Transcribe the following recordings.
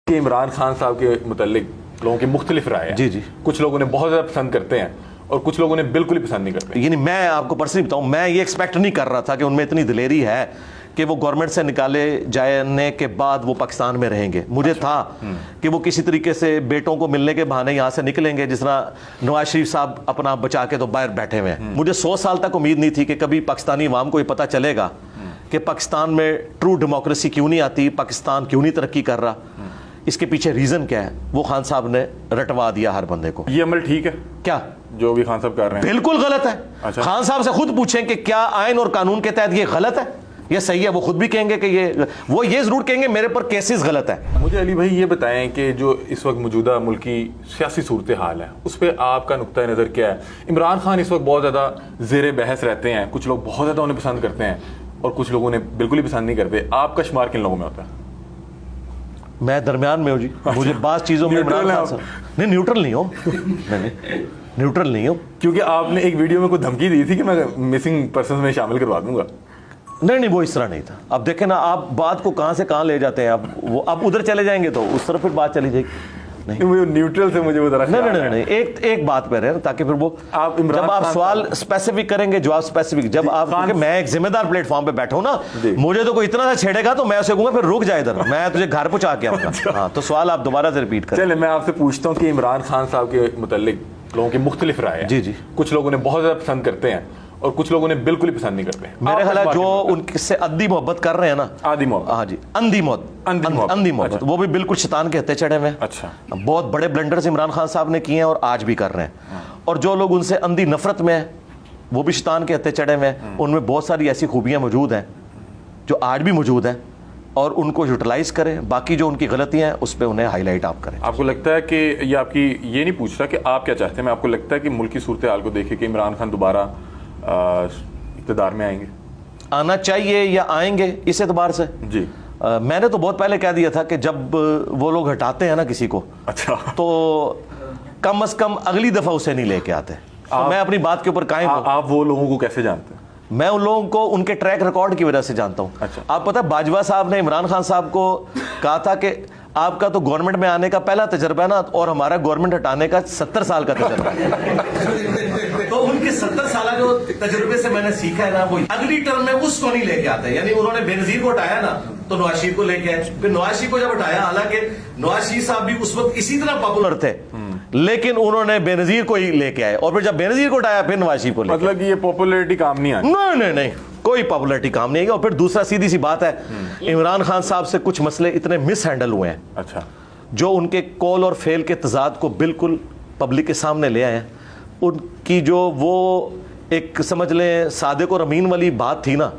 کہ عمران خان صاحب کے متعلق لوگوں کی مختلف رائے ہیں. جی جی. کچھ لوگوں نے بہت زیادہ پسند کرتے ہیں اور کچھ لوگوں نے بالکل ہی پسند نہیں کرتے. یعنی میں آپ کو پرسنلی بتاؤں, میں یہ ایکسپیکٹ نہیں کر رہا تھا کہ ان میں اتنی دلیری ہے کہ وہ گورنمنٹ سے نکالے جانے کے بعد وہ پاکستان میں رہیں گے. مجھے تھا کہ وہ کسی طریقے سے بیٹوں کو ملنے کے بہانے یہاں سے نکلیں گے, جس طرح نواز شریف صاحب اپنا بچا کے تو باہر بیٹھے ہوئے ہیں. مجھے 100 سال تک امید نہیں تھی کہ کبھی پاکستانی عوام کو یہ پتہ چلے گا کہ پاکستان میں ٹرو ڈیموکریسی کیوں نہیں آتی, پاکستان کیوں نہیں ترقی کر رہا. اس کے پیچھے ریزن کیا ہے وہ خان صاحب نے رٹوا دیا ہر بندے کو. یہ عمل ٹھیک ہے کیا جو بھی خان صاحب کر رہے ہیں؟ بالکل غلط ہے. اچھا. خان صاحب سے خود پوچھیں کہ کیا آئین اور قانون کے تحت یہ غلط ہے یہ صحیح ہے, وہ خود بھی کہیں گے کہ یہ ضرور کہیں گے میرے پر کیسز غلط ہے. مجھے علی بھائی یہ بتائیں کہ جو اس وقت موجودہ ملکی سیاسی صورتحال ہے اس پہ آپ کا نقطۂ نظر کیا ہے؟ عمران خان اس وقت بہت زیادہ زیر بحث رہتے ہیں, کچھ لوگ بہت زیادہ انہیں پسند کرتے ہیں اور کچھ لوگوں نے بالکل ہی پسند نہیں کرتے. آپ کا شمار کن لوگوں میں ہوتا ہے؟ میں درمیان میں ہوں جی. مجھے بعض چیزوں میں عمران خان صاحب نہیں, نیوٹرل نہیں ہوں, نیوٹرل نہیں ہوں. کیونکہ آپ نے ایک ویڈیو میں کوئی دھمکی دی تھی کہ میں مسنگ پرسنز میں شامل کروا دوں گا. نہیں وہ اس طرح نہیں تھا. اب دیکھیں نا آپ بات کو کہاں سے کہاں لے جاتے ہیں. اب ادھر چلے جائیں گے تو اس طرف پھر بات چلی جائے گی. نیوٹرل سے مجھے وہ ذرا نہیں ایک بات پہ رہے تاکہ پھر وہ جب آپ سوال اسپیسیفک کریں گے جواب اسپیسیفک. جب آپ میں ایک ذمہ دار پلیٹ فارم پہ بیٹھا ہوں نا, مجھے تو کوئی اتنا سا چھیڑے گا تو میں اسے کہوں گا پھر رک جائے ادھر, میں تجھے گھر پہنچا کے آؤں گا. ہاں تو سوال آپ دوبارہ سے ریپیٹ کریں. چلے میں آپ سے پوچھتا ہوں کہ عمران خان صاحب کے متعلق لوگوں کی مختلف رائے ہیں. جی جی. کچھ لوگوں نے بہت زیادہ پسند کرتے ہیں اور کچھ لوگوں نے بالکل ہی پسند نہیں کرتے. میرے خیال ہے جو ان سے ادھی محبت کر رہے ہیں نا, آدھی محبت, ہاں جی اندھی محبت, وہ بھی بالکل شیطان کے ہتے چڑھے ہوئے. اچھا. بہت بڑے بلنڈرز عمران خان صاحب نے کیے ہیں اور آج بھی کر رہے ہیں. اور جو لوگ ان سے اندھی نفرت میں ہیں وہ بھی شیطان کے ہتے چڑھے ہوئے ہیں. ان میں بہت ساری ایسی خوبیاں موجود ہیں جو آج بھی موجود ہیں اور ان کو یوٹیلائز کریں. باقی جو ان کی غلطیاں ہیں اس پہ انہیں ہائی لائٹ آپ کریں. آپ کو لگتا ہے کہ یہ آپ کی یہ نہیں پوچھ رہا کہ آپ کیا چاہتے ہیں, میں آپ کو لگتا ہے کہ ملکی صورتحال کو دیکھے کہ عمران خان دوبارہ اقتدار میں آئیں گے؟ آنا چاہیے یا آئیں گے اس اعتبار سے جی میں نے تو بہت پہلے کہہ دیا تھا کہ جب وہ لوگ ہٹاتے ہیں نا کسی کو, اچھا, تو کم از کم اگلی دفعہ اسے نہیں لے کے آتے. میں اپنی بات کے اوپر قائم ہوں. آپ وہ لوگوں کو کیسے جانتے ہیں؟ میں ان لوگوں کو ان کے ٹریک ریکارڈ کی وجہ سے جانتا ہوں. اچھا. آپ پتہ باجوہ صاحب نے عمران خان صاحب کو کہا تھا کہ آپ کا تو گورنمنٹ میں آنے کا پہلا تجربہ ہے نا, اور ہمارا گورنمنٹ ہٹانے کا 70 سال کا تجربہ ہے. تو ان کے 70 سالہ جو تجربے سے میں نے سیکھا ہے نا, وہ اگلی ٹرم میں اس کو نہیں لے کے آتے. یعنی انہوں نے بے نظیر کو ہٹایا نا تو نواز شریف کو لے کے آئے, پھر نواز شریف کو جب ہٹایا, حالانکہ نواز شریف صاحب بھی اس وقت اسی طرح پاپولر تھے, لیکن انہوں نے بے نظیر کو ہی لے کے آئے, اور پھر جب بے نظیر کو ہٹایا پھر نواز شریف کو لے کے. مطلب کہ یہ پاپولیرٹی کام نہیں آئی؟ نہیں کوئی پاپولرٹی کام نہیں ہے. اور پھر دوسرا سیدھی سی بات ہے, عمران خان صاحب سے کچھ مسئلے اتنے مس ہینڈل ہوئے ہیں, اچھا, جو ان کے کول اور فیل کے تضاد کو بالکل پبلک کے سامنے لے آئے ہیں. ان کی جو وہ ایک سمجھ لیں صادق اور امین والی بات تھی نا,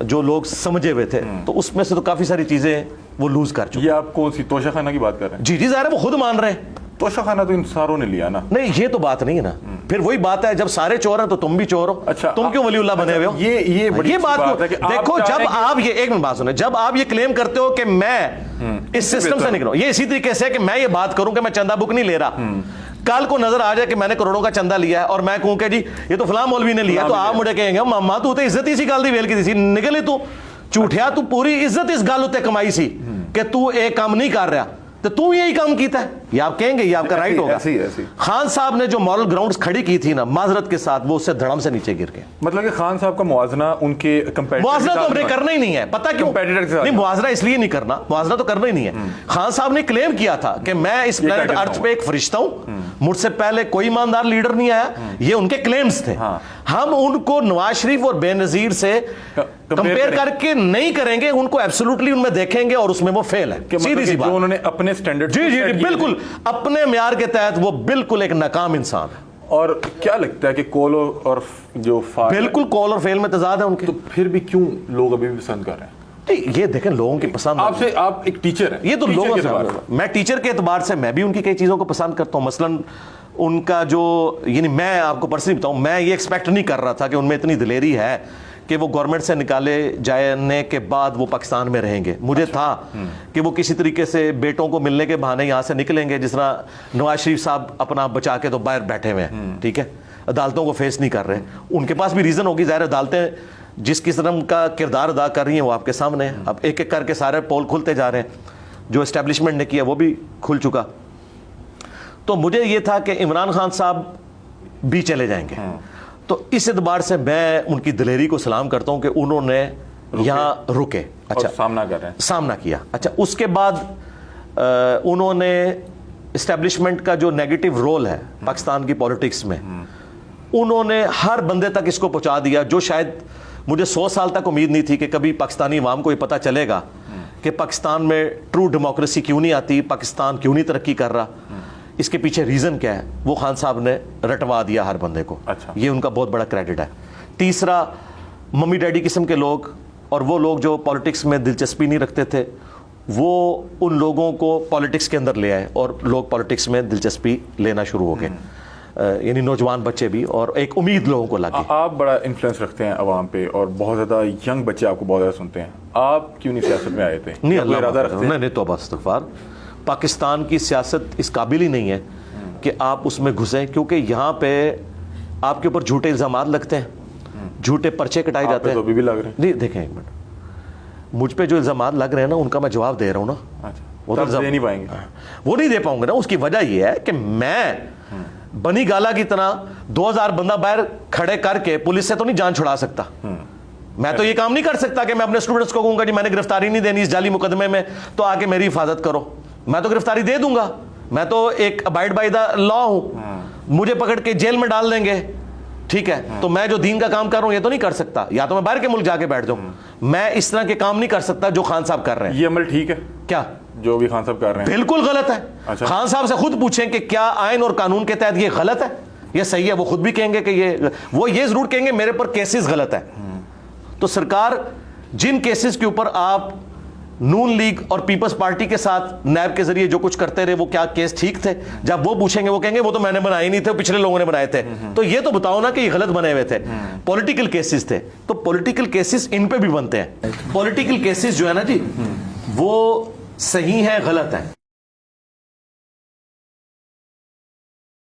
جو لوگ سمجھے ہوئے تھے, تو اس میں سے تو کافی ساری چیزیں وہ لوز کر چکے. یہ آپ کون سی توشہ خانہ کی بات کر رہے ہیں؟ جی ظاہر ہے وہ خود مان رہے ہیں. توشہ خانہ تو ان ساروں نے لیا نا. نہیں یہ تو بات نہیں ہے نا, پھر وہی بات ہے جب سارے چور ہیں تو تم بھی چور ہو. اچھا, تم کیوں ولی اللہ بنے ہوئے ہو؟ یہ بات ہے کہ دیکھو, جب آپ یہ ایک منٹ بات سنیں, جب آپ یہ کلیم کرتے ہو کہ میں اس سسٹم سے نکلوں, یہ اسی طریقے سے کہ میں یہ بات کروں کہ میں چندہ بک نہیں لے رہا, کل کو نظر آ جائے کہ میں نے کروڑوں کا چندہ لیا ہے اور میں کہوں کہ جی یہ تو فلاں مولوی نے لیا, تو آپ مجھے کہیں گے ماما تو عزت اسی گل دی ویل کی سی نکلی, تو جھوٹیا تو پوری عزت اس گل اتنے کمائی سی کہ تو ایک کام نہیں کر رہا, تو یہی کام کیتا ہے. یہ آپ کہیں گے, یہ آپ کا رائٹ ہوگا. خان صاحب نے جو مورل گراؤنڈز کھڑی کی تھی نا معذرت کے ساتھ, وہ اس سے دھڑم سے نیچے گر گئے. مطلب کہ خان صاحب کا موازنہ ان کے موازنہ تو ہمیں کرنا ہی نہیں ہے. پتہ کیوں نہیں موازنہ اس لیے نہیں کرنا, موازنہ تو کرنا ہی نہیں ہے. خان صاحب نے کلیم کیا تھا کہ میں اس پلانٹ ارتھ پہ ایک فرشتہ ہوں, مجھ سے پہلے کوئی ایماندار لیڈر نہیں آیا. یہ ان کے کلیمز تھے. ہم ان کو نواز شریف اور بے نظیر سے کمپیئر کر کے نہیں کریں گے, ان کو ایبسولوٹلی ان میں دیکھیں گے اور اس میں وہ فیل ہے. سیدھی سی بات. انہوں نے اپنے سٹینڈرڈ جی بالکل اپنے معیار کے تحت وہ بالکل ایک ناکام انسان ہے. اور کیا لگتا ہے کہ کول اور جو بالکل کول اور فیل میں تضاد ہے ان کے, تو پھر بھی کیوں لوگ ابھی بھی پسند کر رہے ہیں؟ یہ دیکھیں لوگوں کی پسند. آپ ایک ٹیچر ہیں, یہ تو لوگوں سے, میں ٹیچر کے اعتبار سے میں بھی ان کی کئی چیزوں کو پسند کرتا ہوں. مثلا ان کا جو, یعنی میں آپ کو پرسنلی بتاؤں, میں یہ ایکسپیکٹ نہیں کر رہا تھا کہ ان میں اتنی دلیری ہے کہ وہ گورنمنٹ سے نکالے جانے کے بعد وہ پاکستان میں رہیں گے. مجھے تھا کہ وہ کسی طریقے سے بیٹوں کو ملنے کے بہانے یہاں سے نکلیں گے, جس طرح نواز شریف صاحب اپنا بچا کے تو باہر بیٹھے ہوئے ہیں, ٹھیک ہے, عدالتوں کو فیس نہیں کر رہے. ان کے پاس بھی ریزن ہوگی, ظاہر عدالتیں جس قسم کا کردار ادا کر رہی ہیں وہ آپ کے سامنے ہے. اب ایک ایک کر کے سارے پول کھلتے جا رہے ہیں. جو اسٹیبلشمنٹ نے کیا وہ بھی کھل چکا. تو مجھے یہ تھا کہ عمران خان صاحب بھی چلے جائیں گے, تو اس اعتبار سے میں ان کی دلیری کو سلام کرتا ہوں کہ انہوں نے یہاں رکے. اچھا, سامنا کر رہے ہیں, سامنا کیا. اچھا, اس کے بعد انہوں نے اسٹیبلشمنٹ کا جو نیگیٹو رول ہے پاکستان کی پولیٹکس میں, انہوں نے ہر بندے تک اس کو پہنچا دیا جو شاید مجھے 100 سال تک امید نہیں تھی کہ کبھی پاکستانی عوام کو یہ پتہ چلے گا کہ پاکستان میں ٹرو ڈیموکریسی کیوں نہیں آتی, پاکستان کیوں نہیں ترقی کر رہا, اس کے پیچھے ریزن کیا ہے, وہ خان صاحب نے رٹوا دیا ہر بندے کو. اچھا, یہ ان کا بہت بڑا کریڈٹ ہے. تیسرا, ممی ڈیڈی قسم کے لوگ اور وہ لوگ جو پالیٹکس میں دلچسپی نہیں رکھتے تھے, وہ ان لوگوں کو پالیٹکس کے اندر لے آئے اور لوگ پالیٹکس میں دلچسپی لینا شروع ہو گئے, یعنی نوجوان بچے بھی, اور ایک امید لوگوں کو لگی. آپ بڑا انفلوئنس رکھتے ہیں عوام پہ اور بہت زیادہ ینگ بچے آپ کو بہت زیادہ سنتے ہیں, آپ کیوں نہیں سیاست میں آئے تھے؟ نہیں, کوئی ارادہ رکھتے ہیں؟ نہیں, توبہ استغفار, پاکستان کی سیاست اس قابل ہی نہیں ہے کہ آپ اس میں گھسیں, کیونکہ یہاں پہ آپ کے اوپر جھوٹے الزامات لگتے ہیں, جھوٹے پرچے کٹائے جاتے ہیں. تو ابھی بھی لگ رہے ہیں. نہیں دیکھیں ایک منٹ, مجھ پہ جو الزامات لگ رہے ہیں نا ان کا میں جواب دے رہا ہوں نا. اچھا, وہ تو دے نہیں پائیں گے. وہ نہیں دے پاؤں گا نا. اس کی وجہ یہ ہے کہ میں بنی گالا کی طرح 2000 بندہ باہر کھڑے کر کے پولیس سے تو نہیں جان چھڑا سکتا. میں تو یہ کام نہیں کر سکتا کہ میں اپنے اسٹوڈنٹس کو کہوں گا جی میں نے گرفتاری نہیں دینی اس جعلی مقدمے میں, تو آ کے میری حفاظت کرو. میں تو گرفتاری دے دوں گا, میں تو ایک ابائڈ بائی دا لا ہوں, مجھے پکڑ کے جیل میں ڈال دیں گے, ٹھیک ہے, تو میں جو دین کا کام کر رہا ہوں یہ تو نہیں کر سکتا, یا تو میں باہر کے ملک جا کے بیٹھ جاؤں. میں اس طرح کے کام نہیں کر سکتا جو خان صاحب کر رہے ہیں. یہ عمل ٹھیک ہے کیا جو بھی خان صاحب کر رہے ہیں؟ بالکل غلط ہے. اچھا. خان صاحب سے خود پوچھیں کہ کیا آئین اور قانون کے تحت یہ غلط ہے, یہ صحیح ہے, وہ خود بھی کہیں گے کہ یہ ضرور کہیں گے میرے پر کیسز غلط ہے. تو سرکار جن کیسز کے اوپر آپ نون لیگ اور پیپلز پارٹی کے ساتھ نیب کے ذریعے جو کچھ کرتے رہے, وہ کیا کیس ٹھیک تھے؟ جب وہ پوچھیں گے وہ کہیں گے وہ تو میں نے بنائے نہیں تھے, پچھلے لوگوں نے بنائے تھے. تو یہ تو بتاؤ نا کہ یہ غلط بنے ہوئے تھے, پولیٹیکل کیسز تھے. تو پولیٹیکل کیسز ان پہ بھی بنتے ہیں. پولیٹیکل کیسز جو ہے نا جی, وہ صحیح ہیں غلط ہیں.